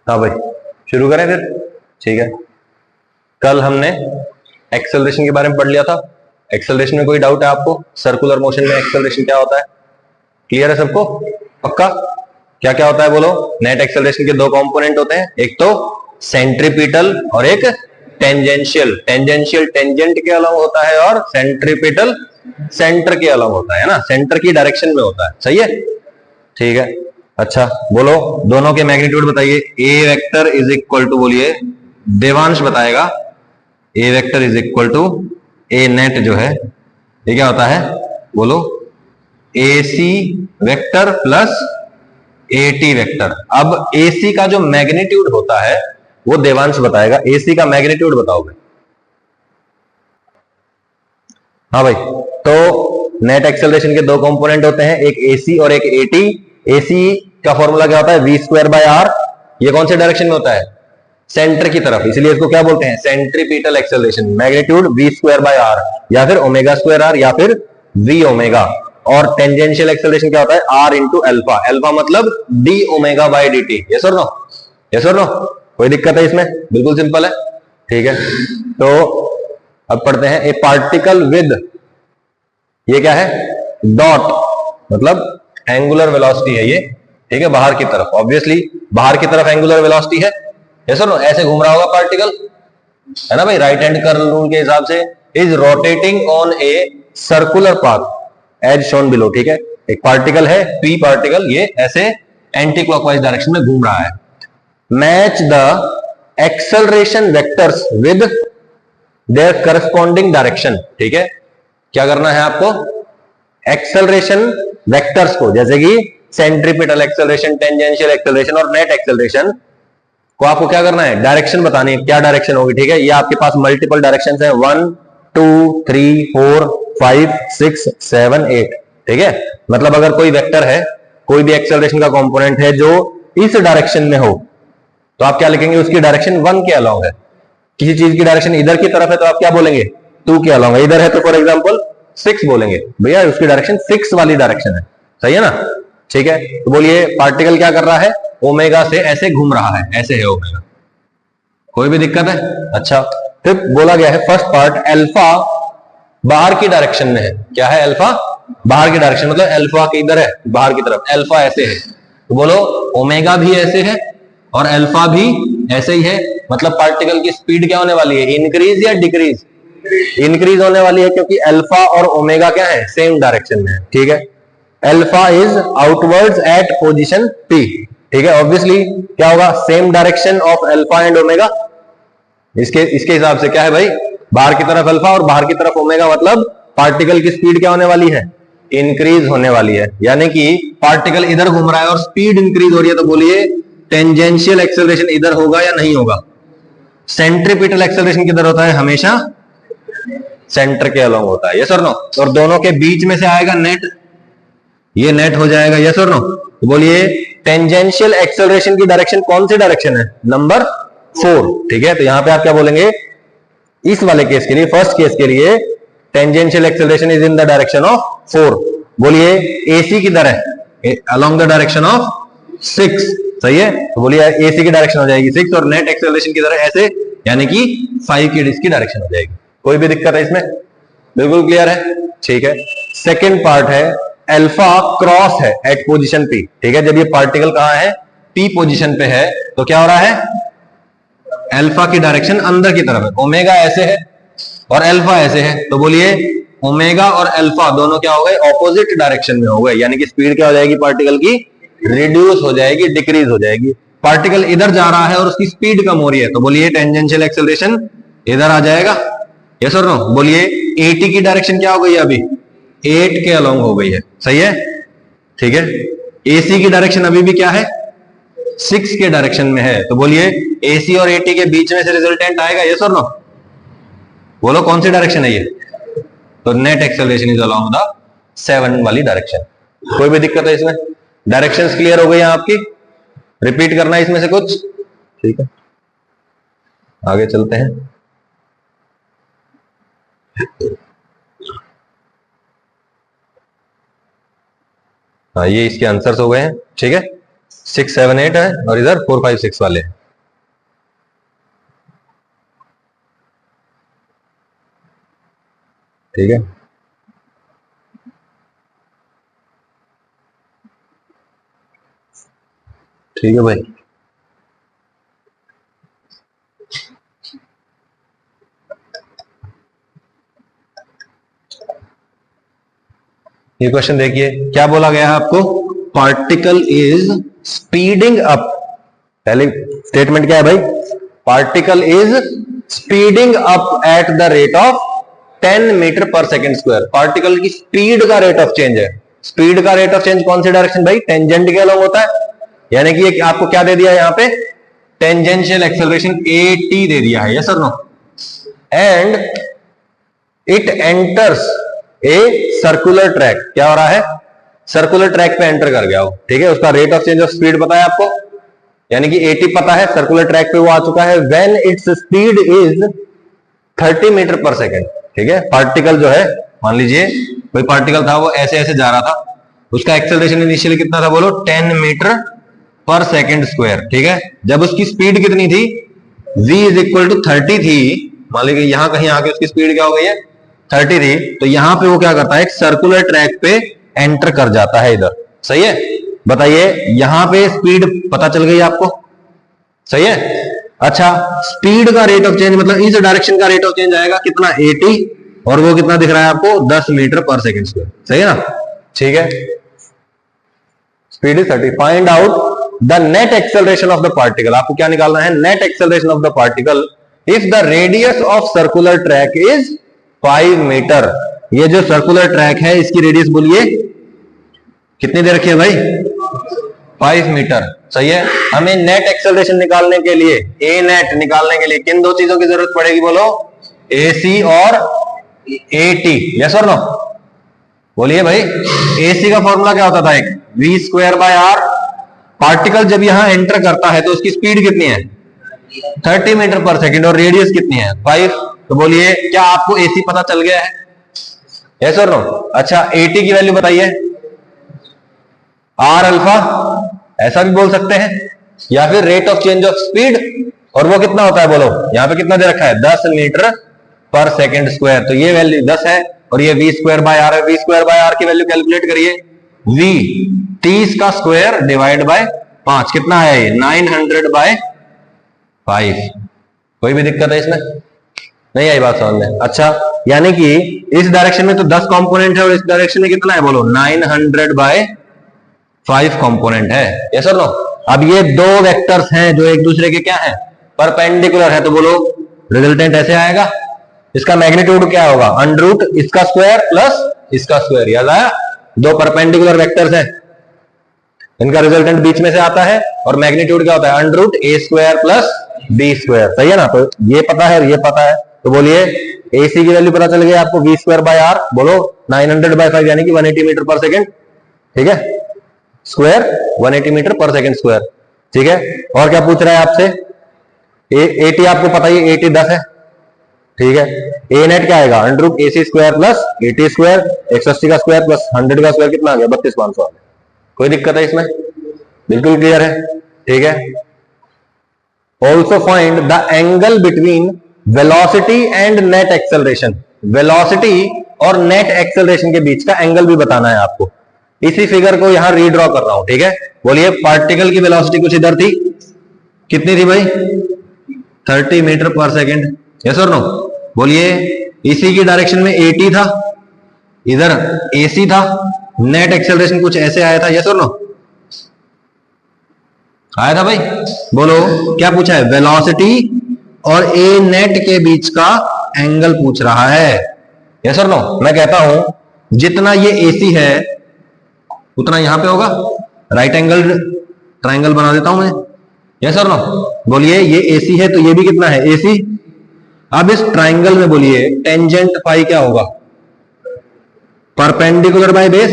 हाँ भाई शुरू करें फिर। ठीक है, कल हमने एक्सेलरेशन के बारे में पढ़ लिया था। एक्सेलरेशन में कोई डाउट है आपको? सर्कुलर मोशन में एक्सेलरेशन क्या होता है? क्लियर है सबको? पक्का? क्या क्या होता है बोलो? नेट एक्सेलरेशन के दो कंपोनेंट होते हैं, एक तो सेंट्रीपिटल और एक टेंजेंशियल। टेंजेंशियल टेंजेंट के अलग होता है और सेंट्रीपिटल सेंटर के अलग होता है ना, सेंटर की डायरेक्शन में होता है। सही है, ठीक है। अच्छा बोलो, दोनों के मैग्नीट्यूड बताइए। A vector is equal to, बोलिए देवांश बताएगा, A vector is equal to A net जो है ये क्या होता है बोलो? A C vector plus A T vector. अब ए सी का जो मैग्नीट्यूड होता है वो देवांश बताएगा। ए सी का मैग्नीट्यूड बताओगे? हाँ भाई, तो नेट एक्सेलरेशन के दो कंपोनेंट होते हैं, एक एसी और एक एटी। एसी का फॉर्मूला क्या होता है? V square by R. ये कौन से डायरेक्शन में होता है? सेंटर की तरफ, इसलिए इसको क्या बोलते हैं? Centripetal acceleration. Magnitude V square by R या फिर ओमेगा स्क्वायर आर या फिर वी ओमेगा। और टेंजेंशियल एक्सेलरेशन क्या होता है? R into alpha. एल्फा मतलब D omega by D T. Yes और नो? यस और नो? कोई दिक्कत है इसमें? बिल्कुल सिंपल है। ठीक है, तो अब पढ़ते हैं। ए पार्टिकल विद, ये क्या है? डॉट, मतलब एंगुलर वेलोसिटी है ये। ठीक है, बाहर की तरफ, ऑब्वियसली बाहर की तरफ एंगुलर वेलोसिटी है। यस और नो? ऐसे घूम रहा होगा पार्टिकल, है ना भाई, राइट हैंड कर्ल रूल के हिसाब से। Is rotating on a circular path as shown below. ठीक है, एक पार्टिकल है पी पार्टिकल, ये ऐसे एंटी क्लॉकवाइज डायरेक्शन में घूम रहा है। Match the acceleration vectors with their corresponding direction. ठीक है, क्या करना है आपको? एक्सेलरेशन वेक्टर्स को, जैसे कि सेंट्रीपिटल एक्सेलरेशन, टेंजेंशियल एक्सेलरेशन और नेट एक्सेलरेशन को आपको क्या करना है? डायरेक्शन बतानी है, क्या डायरेक्शन होगी। ठीक है, ये आपके पास मल्टीपल डायरेक्शंस हैं, 1 2 3 4 5 6 7 8। ठीक है, मतलब अगर कोई वेक्टर है, कोई भी एक्सेलरेशन का कंपोनेंट है जो इस डायरेक्शन में हो, तो आप क्या लिखेंगे? उसकी डायरेक्शन 1 के अलोंग है। किसी चीज की डायरेक्शन इधर की तरफ है तो आप क्या बोलेंगे? 2 के अलोंग है। इधर है तो फॉर एग्जांपल 6 बोलेंगे, भैया उसकी डायरेक्शन 6 वाली डायरेक्शन है। सही है ना? ठीक है, तो बोलिए पार्टिकल क्या कर रहा है? ओमेगा से ऐसे घूम रहा है, ऐसे है ओमेगा। कोई भी दिक्कत है? अच्छा, फिर बोला गया है फर्स्ट पार्ट, अल्फा बाहर की डायरेक्शन में है। क्या है? अल्फा बाहर की डायरेक्शन, मतलब अल्फा किधर है? बाहर की तरफ। अल्फा ऐसे है, तो बोलो ओमेगा भी ऐसे है और अल्फा भी ऐसे ही है। मतलब पार्टिकल की स्पीड क्या होने वाली है? इंक्रीज या डिक्रीज? इंक्रीज होने वाली है, क्योंकि अल्फा और ओमेगा क्या है? सेम डायरेक्शन में है। ठीक है, alpha is outwards at position P. ठीक है, ऑब्वियसली क्या होगा? Same direction of alpha and omega. इसके हिसाब से क्या है भाई? बाहर की तरफ अल्फा और बाहर की तरफ ओमेगा, मतलब पार्टिकल की स्पीड क्या होने वाली है? इंक्रीज होने वाली है। यानी कि पार्टिकल इधर घूम रहा है और स्पीड इंक्रीज हो रही है, तो बोलिए टेंजेंशियल एक्सेलरेशन इधर होगा या नहीं होगा? सेंट्रीपिटल एक्सेलरेशन किधर होता है? हमेशा सेंटर के अलोंग होता है। यस और नो? और दोनों के बीच में से आएगा नेट, ये नेट हो जाएगा। यस और नो? तो बोलिए टेंजेंशियल एक्सेलरेशन की डायरेक्शन कौन सी डायरेक्शन है? नंबर 4। ठीक है, तो यहां पे आप क्या बोलेंगे? इस वाले केस के लिए, फर्स्ट केस के लिए, tangential acceleration is in the direction of 4। बोलिए एसी किधर है? Along the direction of 6। सही है, तो बोलिए एसी की डायरेक्शन हो जाएगी 6 और नेट एक्सेलरेशन किधर है? ऐसे, यानी कि 5 की इसकी डायरेक्शन हो जाएगी। कोई भी दिक्कत है इसमें? बिल्कुल क्लियर है। ठीक है, सेकेंड पार्ट है, अल्फा क्रॉस है एट पोजीशन पी। ठीक है, जब ये पार्टिकल कहां है? पी पोजीशन पे है, तो क्या हो रहा है? अल्फा की डायरेक्शन अंदर की तरफ है। ओमेगा ऐसे है और अल्फा ऐसे है, तो बोलिए ओमेगा और अल्फा दोनों क्या हो गए? ऑपोजिट डायरेक्शन में हो गए। यानी कि स्पीड क्या हो जाएगी पार्टिकल की? रिड्यूस हो जाएगी, डिक्रीज हो जाएगी। पार्टिकल इधर जा रहा है और उसकी स्पीड कम हो रही है, तो बोलिए टेंजेंशियल एक्सेलरेशन इधर आ जाएगा। यस और नो? बोलिए एटी की डायरेक्शन क्या हो गई? अभी 8 के अलोंग हो गई है। सही है, ठीक है। एसी की डायरेक्शन अभी भी क्या है? 6 के डायरेक्शन में है, तो बोलिए एसी और एटी के बीच में से रिजल्टेंट आएगा। यस और नो? बोलो कौन सी डायरेक्शन है ये? तो net acceleration is along the 7 वाली डायरेक्शन। कोई भी दिक्कत है इसमें? डायरेक्शंस क्लियर हो गई हैं आपकी? रिपीट करना है इसमें से कुछ? ठीक है, आगे चलते हैं। हाँ, ये इसके आंसर्स हो गए हैं। ठीक है, 6 7 8 है और इधर 4 5 6 वाले हैं। ठीक है, ठीक है भाई। ये क्वेश्चन देखिए, क्या बोला गया है आपको, पार्टिकल इज स्पीडिंग अप। पहले स्टेटमेंट क्या है भाई, particle is speeding up at the rate of 10 meter per second square. Particle की स्पीड का रेट ऑफ चेंज है। स्पीड का रेट ऑफ चेंज कौन सी डायरेक्शन भाई, टेंजेंट के अलॉन्ग होता है। यानी कि आपको क्या दे दिया है यहां पे, टेंजेंशियल एक्सेलरेशन at दे दिया है, यस और no. And it enters a circular track. क्या हो रहा है, सर्कुलर ट्रैक पे एंटर कर गया हो, ठीक है। उसका rate of change of speed पता है आपको, यानी कि 80 पता है, सर्कुलर ट्रैक पे वो आ चुका है। When its speed is 30 meter per second, ठीक है। पार्टिकल जो है, मान लीजिए कोई पार्टिकल था, वो ऐसे ऐसे जा रहा था, उसका एक्सेलरेशन इनिशियली कितना था बोलो, 10 मीटर पर सेकेंड स्क्वायर, ठीक है। जब उसकी स्पीड कितनी थी, v इज इक्वल टू 30 थी, मान लीजिए यहां कहीं आके उसकी स्पीड क्या हो गई है, 30 थी, तो यहां पे वो क्या करता है, एक सर्कुलर ट्रैक पे एंटर कर जाता है इधर, सही है। बताइए, यहां पे स्पीड पता चल गई आपको, सही है। अच्छा, स्पीड का रेट ऑफ चेंज मतलब इस डायरेक्शन का रेट ऑफ चेंज आएगा कितना, 80, और वो कितना दिख रहा है आपको, 10 मीटर पर सेकेंड स्क्वायर, सही है ना, ठीक है। Speed is 30, find out the net acceleration of the particle. आपको क्या निकालना है, net acceleration of the particle if the radius of circular track is 5 meter. ये जो सर्कुलर ट्रैक है, इसकी रेडियस बोलिए कितनी दे रखी है भाई, 5 मीटर, सही है। हमें नेट एक्सेलरेशन निकालने के लिए, ए नेट निकालने के लिए किन दो चीजों की जरूरत पड़ेगी बोलो, AC और AT, यस और नो। बोलिए भाई, AC का फॉर्मूला क्या होता था, एक v²/r। पार्टिकल जब यहां एंटर करता है तो उसकी स्पीड कितनी है, 30 मीटर पर सेकेंड, और रेडियस कितनी है, 5। तो बोलिए, क्या आपको AC पता चल गया है, यस और नो। अच्छा, AT की वैल्यू बताइए, R अल्फा, ऐसा भी बोल सकते हैं, या फिर rate of change of speed, और वो कितना होता है बोलो, यहां पे कितना दे रखा है, 10 मीटर पर सेकेंड स्क्वायर। तो ये वैल्यू 10 है, और ये v²/r है। v²/r की वैल्यू कैलकुलेट करिए, v 30 का स्क्वायर डिवाइड बाय 5, कितना है ये, 900/5। कोई भी दिक्कत है इसमें, नहीं आई बात समझ में। अच्छा, यानी कि इस डायरेक्शन में तो 10 कंपोनेंट है, और इस डायरेक्शन में कितना है बोलो, 900/5 कंपोनेंट है, यस और नो। अब ये दो वेक्टर्स हैं जो एक दूसरे के क्या है, परपेंडिकुलर है, तो बोलो रिजल्टेंट ऐसे आएगा। इसका मैग्नीट्यूड क्या होगा, अंडर इसका स्क्वायर प्लस इसका स्क्वायर, याद आया। दो परपेंडिकुलर वेक्टर्स हैं, इनका रिजल्टेंट बीच में से आता है, और मैग्नीट्यूड क्या होता है, अंडर A² प्लस B², सही है ना। तो ये पता है, ये पता है, तो बोलिए AC की वैल्यू पता चल गई आपको, v²/r, बोलो 900/5 यानी कि 180 मीटर पर सेकेंड, ठीक है, square 180 metre per second square, ठीक है। और क्या पूछ रहा है आपसे, AT आपको पता ही, AT 10 है, ठीक है। A नेट क्या आएगा, अंडर AC² प्लस AT², 180 का स्क्वायर प्लस 100 का स्क्वायर, कितना आ गया, 32,500। कोई दिक्कत है इसमें, बिल्कुल क्लियर है, ठीक है। Also find the angle between velocity and net acceleration. Velocity और नेट एक्सेलरेशन के बीच का एंगल भी बताना है आपको। इसी फिगर को यहां रीड्रॉ कर रहा हूं, ठीक है। बोलिए, पार्टिकल की वेलोसिटी कुछ इधर थी, कितनी थी भाई, 30 मीटर पर सेकेंड, यस और नो। बोलिए, इसी की डायरेक्शन में AT था, इधर AC था, नेट एक्सेलरेशन कुछ ऐसे आया था, यस और नो, आया था भाई। बोलो, क्या पूछा है, वेलोसिटी और A नेट के बीच का एंगल पूछ रहा है, यस और नो। मैं कहता हूं जितना ये AC है उतना यहां पे होगा, राइट एंगल ट्राइंगल बना देता हूं मैं, यस और नो। बोलिए, ये AC है तो ये भी कितना है, AC। अब इस ट्राइंगल में बोलिए, टेंजेंट फाई क्या होगा, परपेंडिकुलर बाय बेस,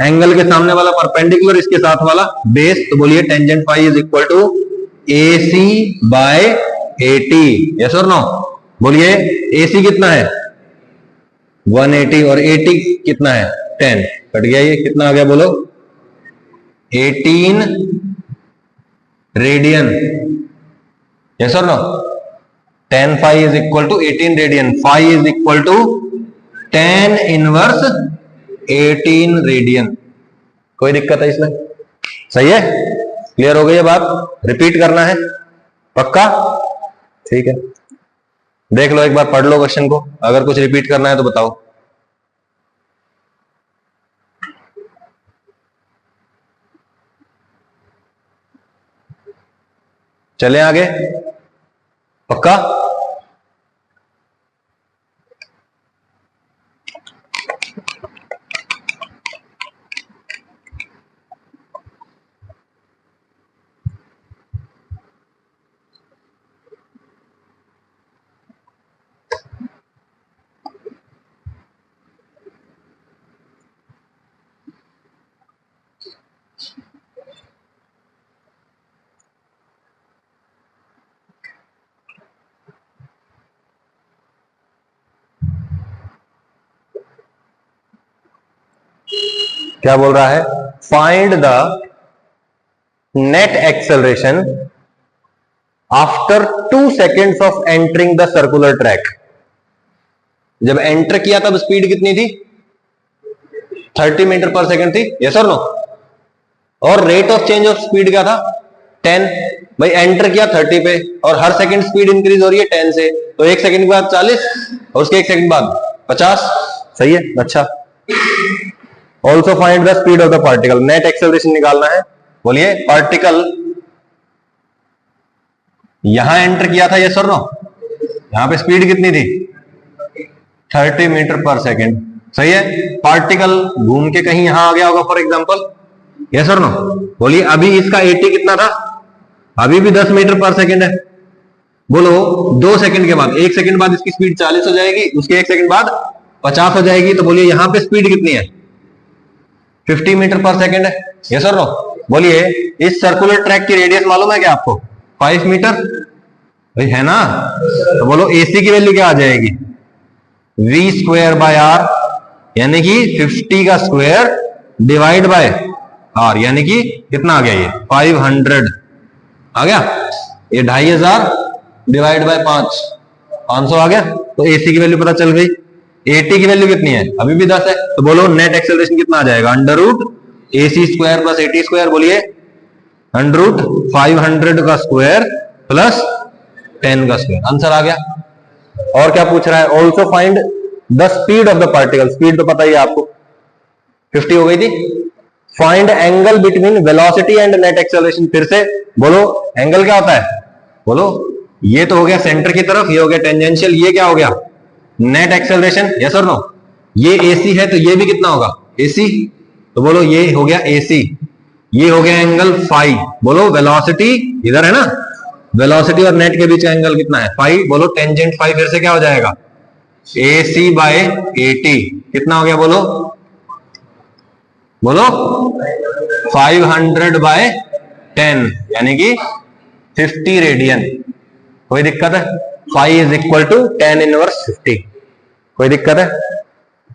एंगल के सामने वाला परपेंडिकुलर, इसके साथ वाला बेस। तो बोलिए, tangent phi is equal to AC/AT, yes और नो। बोलिए, AC कितना है, 180, और AT कितना है, 10। कट गया, ये कितना आ गया बोलो, 18 रेडियन, यस और no. 10 phi is equal to 18 radian, phi is equal to tan inverse 18 radian. कोई दिक्कत है इसमें? सही है, क्लियर हो गई है बात? रिपीट करना है पक्का? ठीक है, देख लो एक बार, पढ़ लो क्वेश्चन को, अगर कुछ रिपीट करना है तो बताओ। चले आगे, पक्का? क्या बोल रहा है? Find the net acceleration after 2 seconds of entering the circular track. जब एंटर किया तब स्पीड कितनी थी? 30 मीटर पर सेकंड थी, यस और नो? और rate of change of speed क्या था? 10। भाई एंटर किया 30 पे और हर सेकंड स्पीड इंक्रीज हो रही है 10 से, तो 1 सेकंड के बाद 40 और उसके 1 सेकंड बाद 50। सही है, अच्छा। Also find the speed of the particle, net acceleration निकालना है। बोलिए, पार्टिकल यहां एंटर किया था, यस और नो? यहां पे स्पीड कितनी थी? 30 मीटर पर सेकेंड। सही है, पार्टिकल घूम के कहीं यहां आ गया होगा फॉर एग्जांपल, यस और नो? बोलिए, अभी इसका 80 कितना था? अभी भी 10 मीटर पर सेकेंड है। बोलो 2 सेकंड के बाद, 1 सेकंड बाद इसकी स्पीड 40 हो जाएगी, उसके 1 सेकंड बाद 50 हो जाएगी, तो बोलिए यहां पे स्पीड कितनी है? 50 मीटर पर सेकंड है, यस और नो? बोलिए, इस सर्कुलर ट्रैक की रेडियस मालूम है क्या आपको? 5 मीटर भाई, है ना? तो बोलो AC की वैल्यू क्या आ जाएगी? v²/r, यानी कि 50 का स्क्वायर डिवाइड बाय r, यानी कि कितना आ गया? ये 500 आ गया। ये 2500 डिवाइड बाय 500 आ गया। तो AC की वैल्यू पता चल गई। AT की वैल्यू कितनी है? अभी भी 10 है। तो बोलो नेट एक्सेलरेशन कितना आ जाएगा? √AC² plus AT²। बोलिए, √500 का स्क्वायर प्लस 10 का स्क्वायर। आंसर आ गया। और क्या पूछ रहा है? Also find the speed of the particle. Speed तो पता ही है आपको, 50 हो गई थी। Find angle between velocity and net acceleration. फिर से बोलो, एंगल क्या होता है? बोलो, ये तो हो गया सेंटर की तरफ, ये हो गया टेंजेंशियल, ये क्या हो गया? नेट एक्सेलरेशन, यस और नो? ये AC है तो ये भी कितना होगा? AC। तो बोलो ये हो गया AC, ये हो गया एंगल फाई। बोलो वेलोसिटी इधर है ना, वेलोसिटी और नेट के बीच का एंगल कितना है? फाई। बोलो टेंजेंट फाई फिर से क्या हो जाएगा? AC by AT। कितना हो गया? बोलो बोलो 500 बाय 10, यानी कि 50 रेडियन। कोई दिक्कत है? Phi is equal to tan inverse 50। कोई दिक्कत है?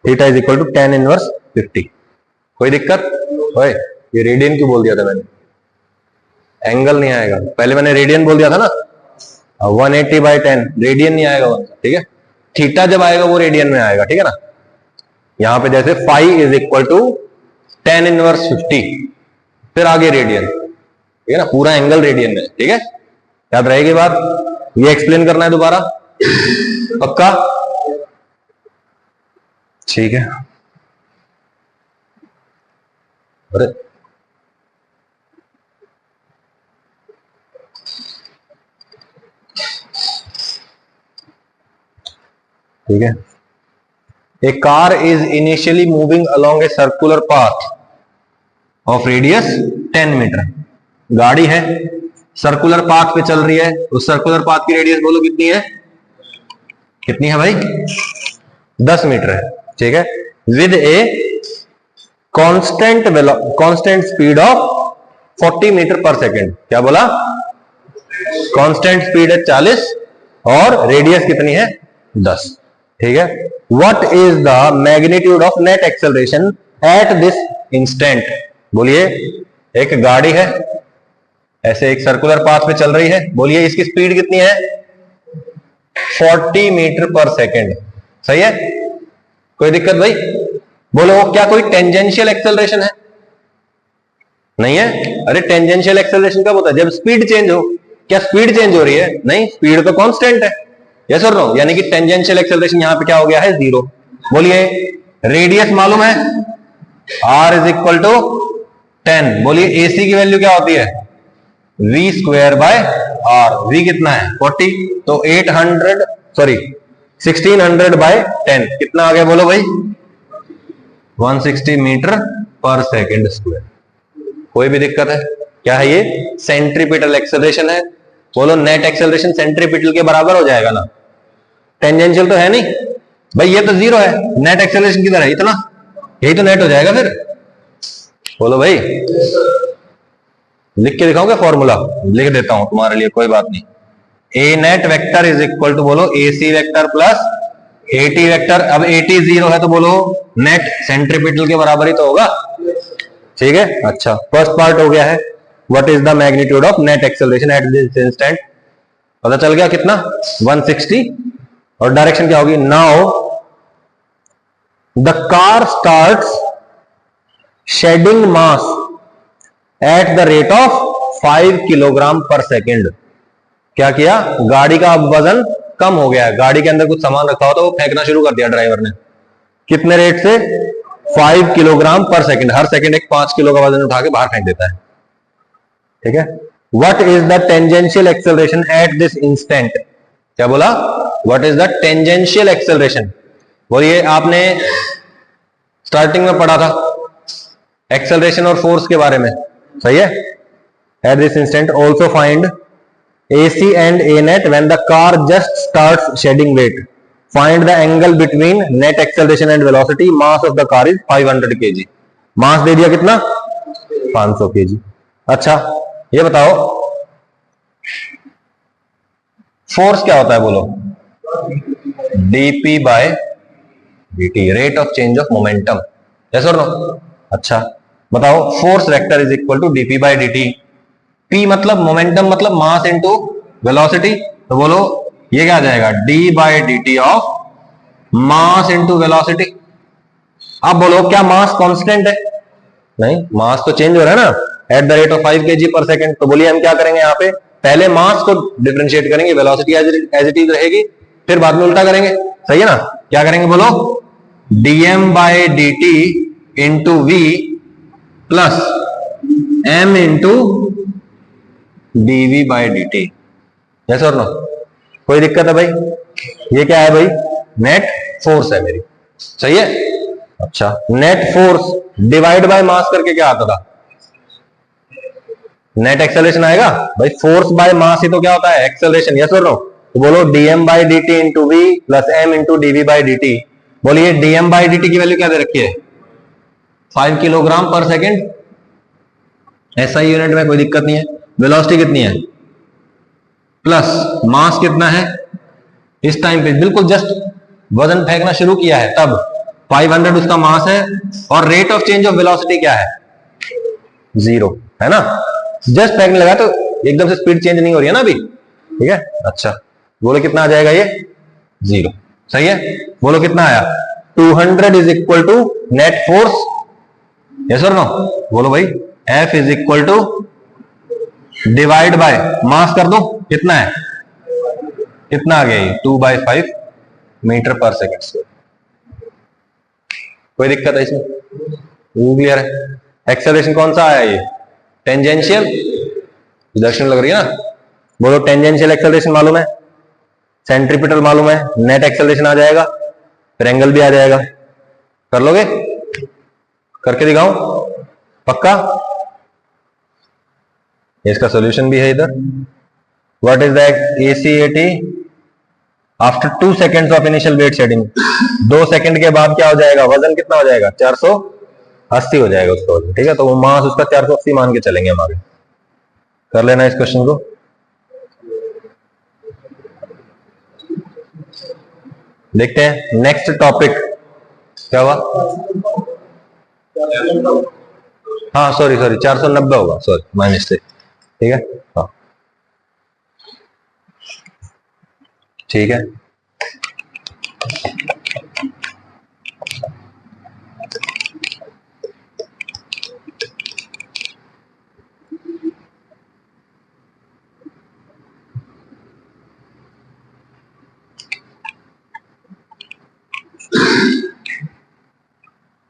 Theta is equal to tan inverse 50। कोई दिक्कत? ओए, ये रेडियन क्यों बोल दिया था मैंने? एंगल नहीं आएगा, पहले मैंने रेडियन बोल दिया था ना। 180 बाय 10 रेडियन नहीं आएगा, ठीक है? थीटा जब आएगा वो रेडियन में आएगा, ठीक है ना? यहां पे जैसे phi is equal to tan inverse 50, फिर आगे रेडियन, ठीक है ना? पूरा एंगल रेडियन में, ठीक है? याद रहेगी बात? ये एक्सप्लेन करना है दोबारा, पक्का? ठीक है। अरे ठीक है। A car is initially moving along a circular path of radius 10 meter. गाड़ी है, सर्कुलर पाथ पे चल रही है, उस सर्कुलर पाथ की रेडियस बोलो कितनी है? कितनी है भाई? 10 मीटर है, ठीक है? With a constant speed of 40 meter per second. क्या बोला? कांस्टेंट स्पीड है 40 और रेडियस कितनी है? 10, ठीक है? What is the magnitude of net acceleration at this instant? बोलिए, एक गाड़ी है, ऐसे एक सर्कुलर पाथ पे चल रही है, बोलिए इसकी स्पीड कितनी है? 40 मीटर पर सेकेंड। सही है? कोई दिक्कत भाई? बोलो क्या कोई टेंजेंशियल एक्सेलरेशन है? नहीं है। अरे टेंजेंशियल एक्सेलरेशन कब होता है? जब स्पीड चेंज हो। क्या स्पीड चेंज हो रही है? नहीं, स्पीड तो कांस्टेंट है। यस और नो? यानी कि टेंजेंशियल एक्सेलरेशन यहां पे क्या हो गया है? जीरो। बोलिए रेडियस मालूम है, r इज इक्वल टू 10। बोलिए AC की वैल्यू क्या होती है? v square by r। v कितना है? 40। तो 1600 बाय 10 कितना आ गया? बोलो भाई 160 मीटर पर सेकेंड स्क्वायर। कोई भी दिक्कत है? क्या है ये? सेंट्रीपिटल एक्सेलरेशन है। बोलो नेट एक्सेलरेशन सेंट्रीपिटल के बराबर हो जाएगा ना? टेंजेंशियल तो है नहीं भाई, ये तो जीरो है। नेट एक्सेलरेशन किधर है? इतना, यही तो नेट हो जाएगा फिर। बोलो भाई, लिख के दिखाऊं क्या फॉर्मूला? लिख देता हूं तुम्हारे लिए, कोई बात नहीं। A net vector is equal to बोलो AC vector plus AT vector. अब AT जीरो है तो बोलो नेट सेंट्रीपिटल के बराबर ही तो होगा। ठीक है, अच्छा फर्स्ट पार्ट हो गया है। What is the magnitude of net acceleration at this instant? पता चल गया कितना? 160। और डायरेक्शन क्या होगी? Now the car starts shedding mass at the rate of 5 kilogram per second. क्या किया? गाड़ी का अब वजन कम हो गया है। गाड़ी के अंदर कुछ सामान रखा हो तो वो फेंकना शुरू कर दिया ड्राइवर ने। कितने रेट से? 5 किलोग्राम पर सेकेंड। हर सेकेंड एक 5 किलो का वजन उठा के बाहर फेंक देता है। ठीक है। What is the tangential acceleration at this instant? क्या बोला? What is the tangential acceleration? बोलिए, आपने स्टार्टिंग में पढ़ा था एक्सेलरेशन और फोर्स के बारे में, सही है? Eight this instant also find AC and A net when the car just starts shedding weight. Find the angle between net acceleration and velocity. Mass of the car is 500 kg. मास दे दिया कितना? 500 kg। अच्छा ये बताओ force क्या होता है? बोलो dp by dt, rate of change of momentum. Yes और नो? अच्छा बताओ force vector is equal to dp by dt। P मतलब मोमेंटम मतलब मास इनटू वेलोसिटी। तो बोलो ये क्या आ जाएगा? d by dt of mass into velocity. अब बोलो क्या मास कांस्टेंट है? नहीं, मास तो चेंज हो रहा है ना eight the rate of 5 kg पर सेकेंड। तो बोलिए हम क्या करेंगे यहाँ पे? पहले मास को डिफरेंशिएट करेंगे, वेलोसिटी एज इट इज रहेगी, फिर बाद में उल्टा करेंगे। सही है ना? क्या करेंगे बोलो? dm by dt into v plus m into dv by dt। Yes और नो? कोई दिक्कत है भाई? ये क्या है भाई? नेट फोर्स है मेरी। सही है? अच्छा नेट फोर्स डिवाइड बाय मास करके क्या आता था? नेट एक्सेलरेशन आएगा भाई। फोर्स बाय मास ही तो क्या होता है? एक्सेलरेशन। यस और नो? तो बोलो dm by dt into v plus m into dv by dt। बोलिए dm बाय dt की वैल्यू क्या दे रखी है? 5 kilogram per second. SI unit में, कोई दिक्कत नहीं है। वेलोसिटी कितनी है? प्लस मास कितना है? इस टाइम पे बिल्कुल जस्ट वजन फेंकना शुरू किया है तब 500 उसका मास है, और rate of change of velocity क्या है? 0 है ना? जस्ट फेंकने लगा तो एकदम से स्पीड चेंज नहीं हो रही है ना अभी। ठीक है, अच्छा बोलो कितना आ जाएगा ये? 0। सही है? बोलो कितना आया? 200 is equal to net force. Yes और नो? बोलो भाई F is equal to divide by mass कर दो, कितना है? कितना आ गया ये? 2/5 मीटर पर सेकेंड। कोई दिक्कत है इसमें? क्लियर है? एक्सेलरेशन कौन सा आया? ये टेंजेंशियल। दर्शन लग रही है ना? बोलो टेंजेंशियल एक्सेलरेशन मालूम है, सेंट्रीपिटल मालूम है, नेट एक्सेलरेशन आ जाएगा, फिर एंगल भी आ जाएगा। कर लोगे? करके दिखाऊं? पक्का? इसका सॉल्यूशन भी है इधर। What is the ACAT after 2 seconds of initial weight shedding? 2 second के बाद क्या हो जाएगा? वजन कितना हो जाएगा? 480 हो जाएगा उसका वजन। ठीक है, तो वो मास उसका 480 मान के चलेंगे हम आगे। कर लेना इस क्वेश्चन को। देखते हैं नेक्स्ट टॉपिक क्या हुआ। हाँ सॉरी 490 होगा, सॉरी माय मिस्टेक। ठीक है, हाँ ठीक है।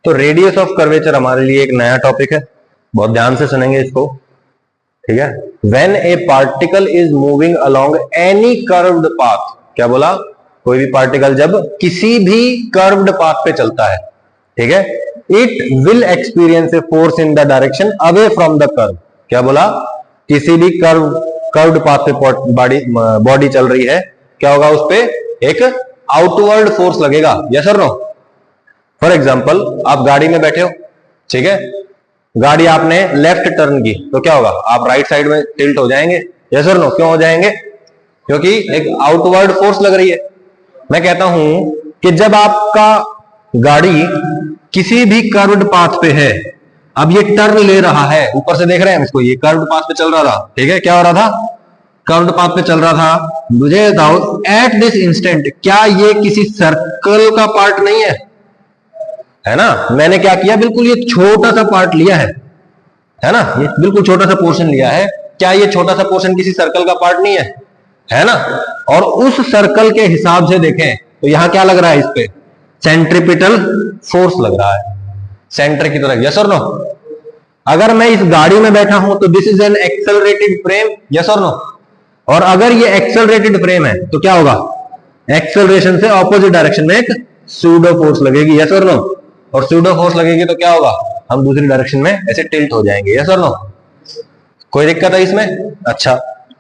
तो रेडियस ऑफ कर्वेचर हमारे लिए एक नया टॉपिक है, बहुत ध्यान से सुनेंगे इसको, ठीक है। When A particle is moving along any curved path, क्या बोला, कोई भी पार्टिकल जब किसी भी कर्व्ड पाथ पे चलता है, ठीक है, it will experience a force in the direction away from the curve, क्या बोला, किसी भी कर्व्ड पाथ पे बॉडी चल रही है, क्या होगा, उस पे एक आउटवर्ड फोर्स लगेगा, यस और नो। फॉर एग्जांपल आप गाड़ी में बैठे हो, ठीक है, गाड़ी आपने लेफ्ट टर्न की तो क्या होगा, आप राइट साइड में टिल्ट हो जाएंगे, यस और नो। क्यों हो जाएंगे, क्योंकि एक आउटवर्ड फोर्स लग रही है। मैं कहता हूं कि जब आपका गाड़ी किसी भी कर्व्ड पाथ पे है, अब ये टर्न ले रहा है, ऊपर से देख रहे हैं हम इसको, ये कर्व्ड पाथ पे चल रहा था, ठीक है, क्या हो रहा था, कर्व्ड पाथ पे चल रहा था। मुझे बताओ एट दिस इंस्टेंट क्या ये किसी सर्कल का पार्ट नहीं है ना। मैंने क्या किया, बिल्कुल ये छोटा सा पार्ट लिया है ना, ये बिल्कुल छोटा सा पोर्शन लिया है। क्या ये छोटा सा पोर्शन किसी सर्कल का पार्ट नहीं है ना। और उस सर्कल के हिसाब से देखें तो यहां क्या लग रहा है, इस पे सेंट्रीपिटल फोर्स लग रहा है, सेंटर की तरफ, यस और नो। अगर मैं इस गाड़ी में बैठा हूं तो this is an accelerated frame, yes और नो। और अगर ये एक्सेलरेटेड फ्रेम है तो क्या होगा, एक्सेलरेशन से ऑपोजिट डायरेक्शन में एक सूडो फोर्स लगेगी, यस और नो। और सूडो फोर्स लगेगी तो क्या होगा, हम दूसरी डायरेक्शन में ऐसे टिल्ट हो जाएंगे, यस और नो। कोई दिक्कत है इसमें। अच्छा,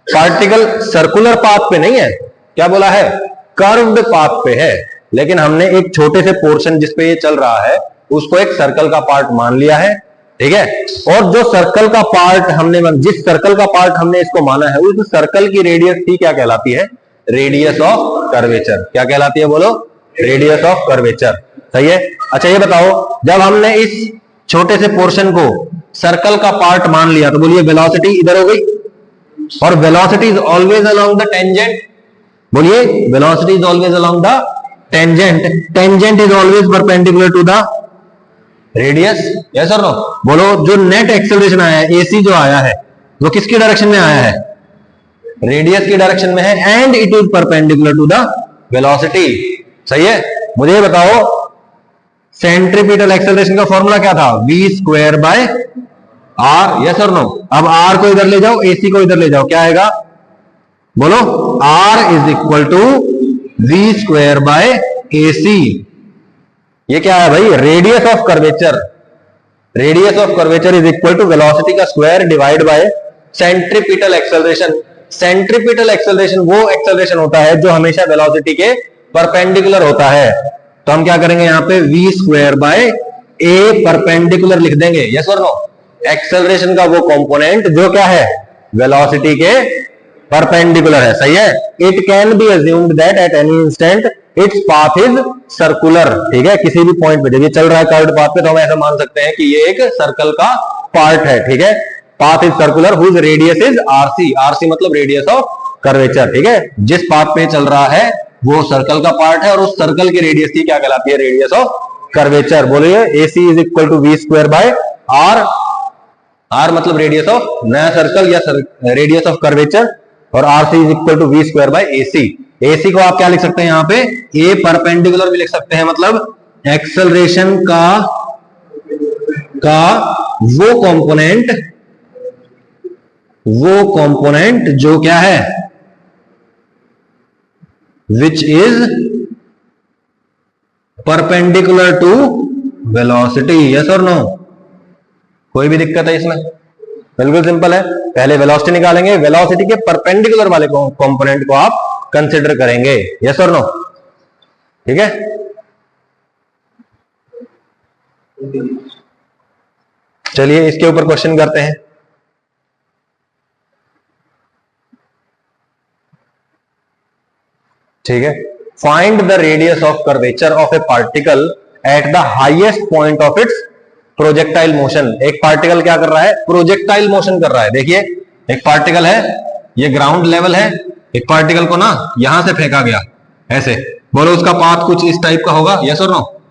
पार्टिकल सर्कुलर पाथ पे नहीं है, क्या बोला है, कर्व्ड पाथ पे है, लेकिन हमने एक छोटे से पोर्शन जिसपे ये चल रहा है उसको एक सर्कल का पार्ट मान लिया है, ठीक है। और जो सर्कल का पार्ट हमने, जिस सर्कल का पार्ट हमने इसको माना है, उस सर्कल की रेडियस थी, क्या कहलाती है, रेडियस ऑफ कर्वेचर। क्या कहलाती है, बोलो, रेडियस ऑफ कर्वेचर, सही है। अच्छा ये बताओ, जब हमने इस छोटे से पोर्शन को सर्कल का पार्ट मान लिया तो बोलिए वेलोसिटी इधर हो गई, और velocity is always along the tangent, बोलिए velocity is always along the tangent, tangent is always perpendicular to the radius, yes और नो। बोलो, जो नेट एक्सेलरेशन आया है, एसी जो आया है, वो किसकी डायरेक्शन में आया है, रेडियस की डायरेक्शन में है, and it is perpendicular to the velocity, सही है। मुझे बताओ सेंट्रीपिटल एक्सेलरेशन का फॉर्मूला क्या था, v square by R, yes और नो। अब r को इधर ले जाओ, ac को इधर ले जाओ, क्या आएगा, बोलो, r is equal to v square by ac। ये क्या है भाई, radius of curvature, radius of curvature is equal to velocity का square divide by centripetal acceleration. Centripetal acceleration वो एक्सेलरेशन होता है जो हमेशा वेलोसिटी के परपेंडिकुलर होता है। तो हम क्या करेंगे, यहां पे v square bye a perpendicular लिख देंगे, यस और नो। एक्सेलरेशन का वो कंपोनेंट जो क्या है, वेलोसिटी के परपेंडिकुलर है, सही है। It can be assumed that at any instant its path is circular, ठीक है। किसी भी पॉइंट पे जब ये चल रहा है कर्व्ड पाथ पे तो हम ऐसा मान सकते हैं कि ये एक सर्कल का पार्ट है, ठीक है। Path is circular whose radius is RC, RC मतलब रेडियस ऑफ कर्वेचर, ठीक है। जिस पाथ पे चल रहा है वो सर्कल का पार्ट है और उस सर्कल की रेडियस की क्या कहलाती है, रेडियस ऑफ कर्वेचर। बोलिए AC is equal to v square by R, R मतलब रेडियस ऑफ नया सर्कल या रेडियस ऑफ कर्वेचर, और RC is equal to v square by AC। AC को आप क्या लिख सकते हैं, यहाँ पे A परपेंडिकुलर भी लिख सकते हैं, मतलब एक्सेलरेशन का वो कंपोनेंट जो क्या है, which is perpendicular to velocity, yes or no। कोई भी दिक्कत है इसमें, बिल्कुल सिंपल है। पहले वेलोसिटी निकालेंगे, वेलोसिटी के परपेंडिकुलर वाले कंपोनेंट को आप कंसिडर करेंगे, यस और नो, ठीक है। चलिए इसके ऊपर क्वेश्चन करते हैं। ठीक है, find the radius of curvature of A particle at the highest point of its projectile motion. एक पार्टिकल क्या कर रहा है, प्रोजेक्टाइल मोशन कर रहा है। देखिए एक पार्टिकल है, ये ग्राउंड लेवल है, एक पार्टिकल को ना यहां से फेंका गया ऐसे, बोलो उसका पाथ कुछ इस टाइप का होगा, यस और नो।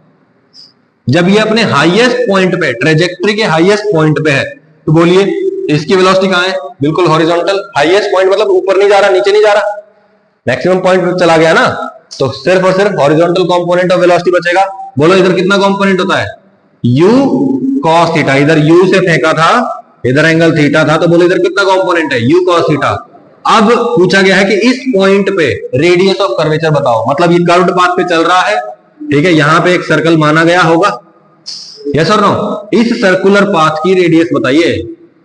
जब ये अपने हाईएस्ट पॉइंट पे, ट्रेजेक्ट्री के हाईएस्ट पॉइंट पे है, तो बोलिए इसकी वेलोसिटी कहां है, बिल्कुल हॉरिजॉन्टल। हाईएस्ट पॉइंट मतलब ऊपर नहीं जा रहा, नीचे नहीं जा रहा, मैक्सिमम पॉइंट पे चला गया ना, तो सिर्फ और सिर्फ हॉरिजॉन्टल कंपोनेंट ऑफ वेलोसिटी बचेगा। बोलो इधर कितना कंपोनेंट होता है, u cos थीटा, इधर u से फेंका था, इधर एंगल थीटा था, तो बोले इधर कितना कंपोनेंट है, u cos थीटा। अब पूछा गया है कि इस पॉइंट पे रेडियस ऑफ कर्वेचर बताओ, मतलब ये कर्व्ड पाथ पे चल रहा है, ठीक है, यहां पे एक सर्कल माना गया होगा, यस और नो, इस सर्कुलर पाथ की रेडियस बताइए,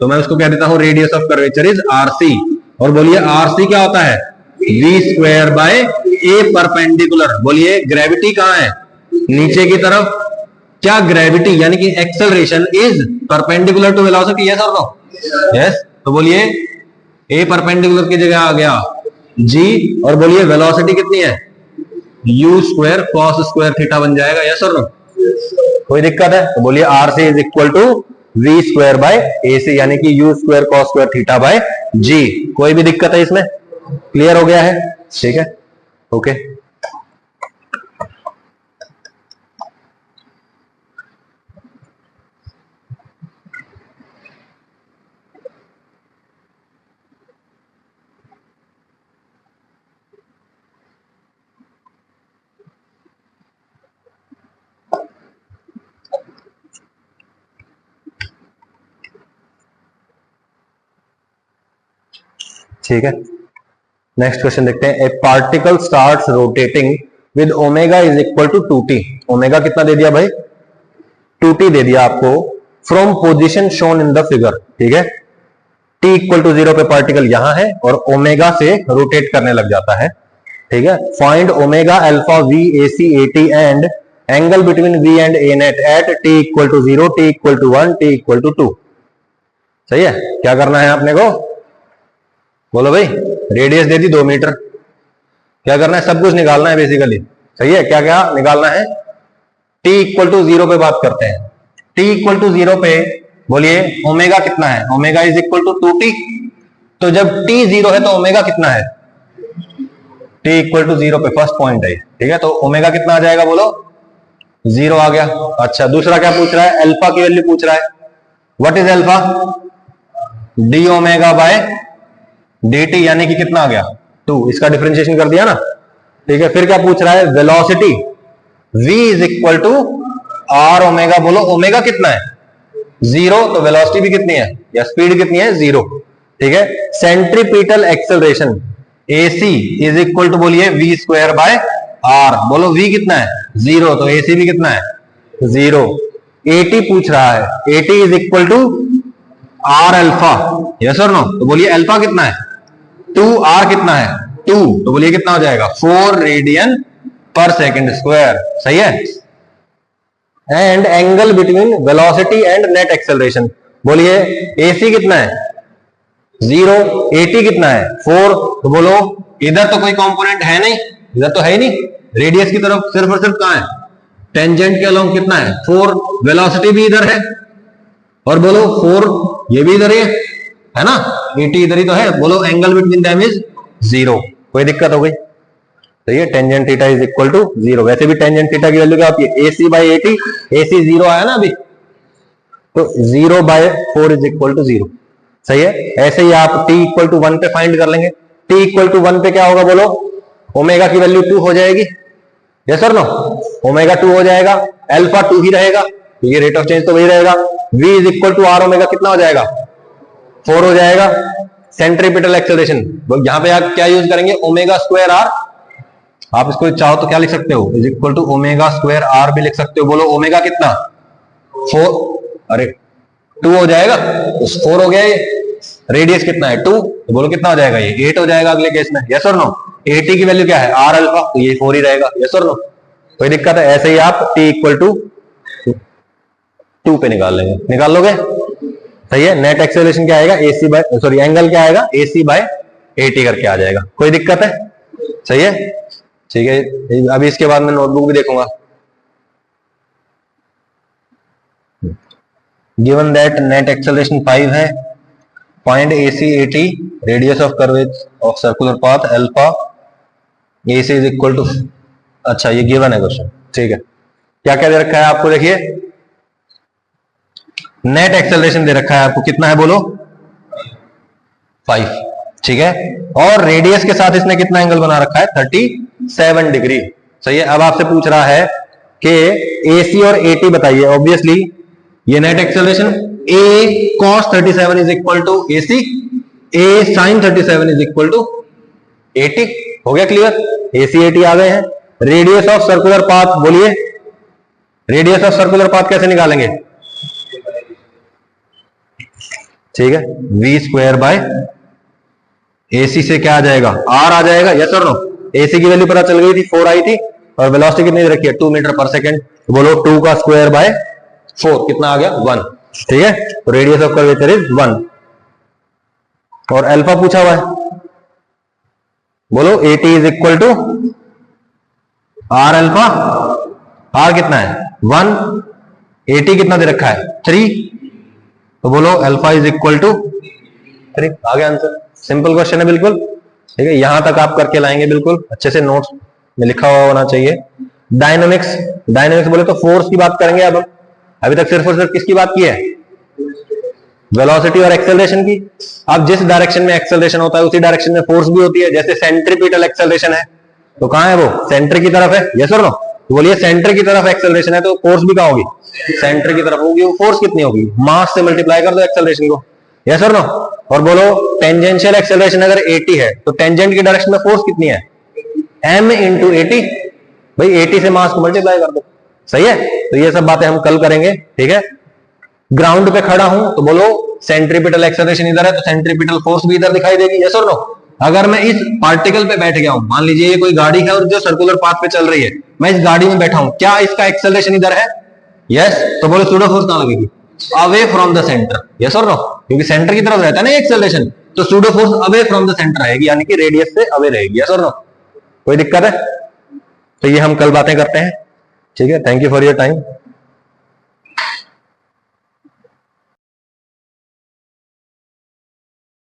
तो मैं उसको कह देता हूं radius of curvature is RC, और बोलिए आरसी क्या होता है, V square by A perpendicular. बोलिए ग्रेविटी कहां है, नीचे की तरफ, क्या ग्रेविटी यानी कि acceleration is perpendicular to velocity, yes और नो, यस, तो बोलिए ए परपेंडिकुलर की जगह आ गया जी, और बोलिए वेलोसिटी कितनी है, you square cos square theta बन जाएगा, यस और नो, कोई दिक्कत है, तो बोलिए R C is equal to V square by A C, यानी कि U square cos square theta by G. कोई भी दिक्कत है इसमें, क्लियर हो गया है, ठीक है, ओके। ठीक है, नेक्स्ट क्वेश्चन देखते हैं। A particle starts rotating with omega is equal to 2t। Omega कितना दे दिया भाई, 2t दे दिया आपको, from position shown in the figure, ठीक है, t इक्वल टू 0 पे पार्टिकल यहां है और ओमेगा से रोटेट करने लग जाता है, ठीक है। Find omega alpha V A C A T and angle between v and A net at t equal to 0, t equal to 1, t equal to 2। सही है, क्या करना है आपने को, बोलो भाई, रेडियस दे दी 2 मीटर, क्या करना है, सब कुछ निकालना है बेसिकली, सही है, क्या क्या निकालना है, t इक्वल टू 0 पे बात करते हैं, t इक्वल टू 0 पे बोलिए ओमेगा कितना है, omega is equal to 2t, तो जब t 0 है तो ओमेगा कितना है, t इक्वल टू 0 पे फर्स्ट पॉइंट है, ठीक है, तो ओमेगा कितना आ जाएगा, बोलो 0 आ गया। अच्छा, दूसरा क्या पूछ रहा है, अल्फा की वैल्यू पूछ रहा है, what is alpha, D omega bye dt, यानी कि कितना आ गया 2, इसका डिफरेंशिएशन कर दिया ना, ठीक है। फिर क्या पूछ रहा है, velocity v is equal to R omega, बोलो ओमेगा कितना है 0, तो वेलोसिटी भी कितनी है या स्पीड कितनी है 0, ठीक है। Centripetal acceleration ac is equal to बोलिए v स्क्वायर बाय r, बोलो v कितना है 0, तो ac भी कितना है 0। at पूछ रहा है, at is equal to r alpha, yes और नो, तो बोलिए अल्फा कितना है 2, r कितना है 2, तो बोलिए कितना हो जाएगा 4 रेडियन पर सेकंड स्क्वायर, सही है। And angle between velocity and net acceleration, बोलिए ac कितना है 0, at कितना है 4, तो बोलो इधर तो कोई कंपोनेंट है नहीं, इधर तो है ही नहीं, रेडियस की तरफ सिर्फ और सिर्फ कहां है, टेंजेंट के अलोंग कितना है 4, वेलोसिटी भी इधर है, और बोलो 4 ये भी इधर है ना, at इधर ही तो है, बोलो एंगल बिटवीन देम इज 0, कोई दिक्कत हो गई, तो ये tangent theta is equal to 0। वैसे भी टेंजेंट थीटा की वैल्यू क्या होती है, AC बाई AT, AC 0 आया ना अभी, तो 0 बाय 4 इज इक्वल टू 0, सही है। ऐसे ही आप t इक्वल टू 1 पे फाइंड कर लेंगे, t इक्वल टू 1 पे क्या होगा, बोलो ओमेगा की वैल्यू 2 हो जाएगी, यस और नो, ओमेगा 2 हो जाएगा, अल्फा 2 ही रहेगा, तो ये रेट ऑफ चेंज तो वही रहेगा, v is equal to R omega कितना हो जाएगा 4 हो जाएगा। सेंट्रीपिटल एक्सेलरेशन, यहां पे आप क्या यूज करेंगे, ओमेगा स्क्वायर आर, आप इसको चाहो तो क्या लिख सकते हो, is equal to omega square R भी लिख सकते हो, बोलो ओमेगा कितना 4, अरे 2 हो जाएगा, तो 4 हो गया, ये रेडियस कितना है 2, तो बोलो कितना हो जाएगा, ये 8 हो जाएगा अगले केस में, यस और नो। at की वैल्यू क्या है आर अल्फा, तो ये 4 ही रहेगा, यस और नो, कोई दिक्कत है। ऐसे ही आप t इक्वल टू 2 पे निकाल लेंगे, निकाल लोगे, सही है। नेट एक्सेलरेशन क्या आएगा, AC बाय, सॉरी एंगल क्या आएगा, AC बाय AT करके आ जाएगा, कोई दिक्कत है, सही है, ठीक है। अभी इसके बाद मैं नोटबुक भी देखूंगा। गिवन दैट नेट एक्सेलरेशन 5 है, find AC AT, radius of curvature of circular path alpha, AC is equal to, अच्छा ये गिवन है क्वेश्चन, ठीक है। क्या क्या दे रखा है आपको, देखिए नेट एक्सेलरेशन दे रखा है आपको, कितना है बोलो 5, ठीक है, और रेडियस के साथ इसने कितना एंगल बना रखा है 37 डिग्री, सही है। अब आपसे पूछ रहा है कि AC और AT बताइए। ऑब्वियसली ये net acceleration A cos 37 is equal to AC, A sin 37 is equal to AT। हो गया क्लियर? AC AT आ गए हैं। रेडियस ऑफ सर्कुलर पाथ बोलिए, रेडियस ऑफ सर्कुलर पाथ कैसे निकालेंगे? ठीक है, V स्क्वायर बाय AC से क्या आ जाएगा? R आ जाएगा। यस और नो? AC की वैल्यू पता चल गई थी, 4 आई थी, और वेलोसिटी कितनी रखी है? 2 मीटर पर सेकेंड। तो बोलो 2 का स्क्वायर बाय 4 कितना आ गया? 1। ठीक है, तो रेडियस ऑफ कर्वेचर इज 1। और अल्फा पूछा हुआ है, बोलो AT is equal to R alpha. R कितना है? 1। AT कितना दे रखा है? 3। तो बोलो अल्फा इज इक्वल टू 3। आ गया आंसर। सिंपल क्वेश्चन है बिल्कुल। ठीक है, यहां तक आप करके लाएंगे, बिल्कुल अच्छे से नोट्स में लिखा हुआ होना चाहिए। डायनामिक्स, डायनामिक्स बोले तो फोर्स की बात करेंगे अब हम। अभी तक सिर्फ और सिर्फ किसकी बात की है? वेलोसिटी और एक्सेलरेशन की। अब जिस डायरेक्शन में एक्सेलरेशन होता है उसी डायरेक्शन में फोर्स भी होती है। जैसे सेंट्रीपिटल एक्सेलरेशन है तो कहां है वो? सेंटर की तरफ है। यस और नो? तो बोलिए सेंटर की तरफ एक्सेलरेशन है तो फोर्स भी कहां होगी? सेंटर की तरफ होगी। वो फोर्स कितनी होगी? मास से मल्टीप्लाई कर दो एक्सेलरेशन को। यस और नो? और बोलो टेंजेंशियल एक्सेलरेशन अगर 80 है तो टेंजेंट की डायरेक्शन में फोर्स कितनी है? m into 80। भाई 80 से मास को मल्टीप्लाई कर दो। सही है? तो ये सब बातें हम कल करेंगे। ठीक है, ग्राउंड पे खड़ा हूं तो बोलो सेंट्रीपिटल एक्सेलरेशन इधर है तो सेंट्रीपिटल फोर्स भी इधर दिखाई देगी। यस और नो? अगर मैं इस पार्टिकल पे बैठ गया हूं, मान लीजिए ये कोई गाड़ी है और जो सर्कुलर पाथ पे चल रही है, मैं इस गाड़ी में बैठा हूं, क्या इसका एक्सेलरेशन इधर है? यस। तो बोलो सूडो फोर्स कहां लगेगी? Away from the centre. Yes और नो? क्योंकि सेंटर की तरफ रहता है ना एक्सेलरेशन, तो pseudo force away from the centre रहेगी, यानी कि रेडियस से अवे रहेगी। यस और नो? कोई दिक्कत है? तो ये हम कल बातें करते हैं। ठीक है, thank you for your time.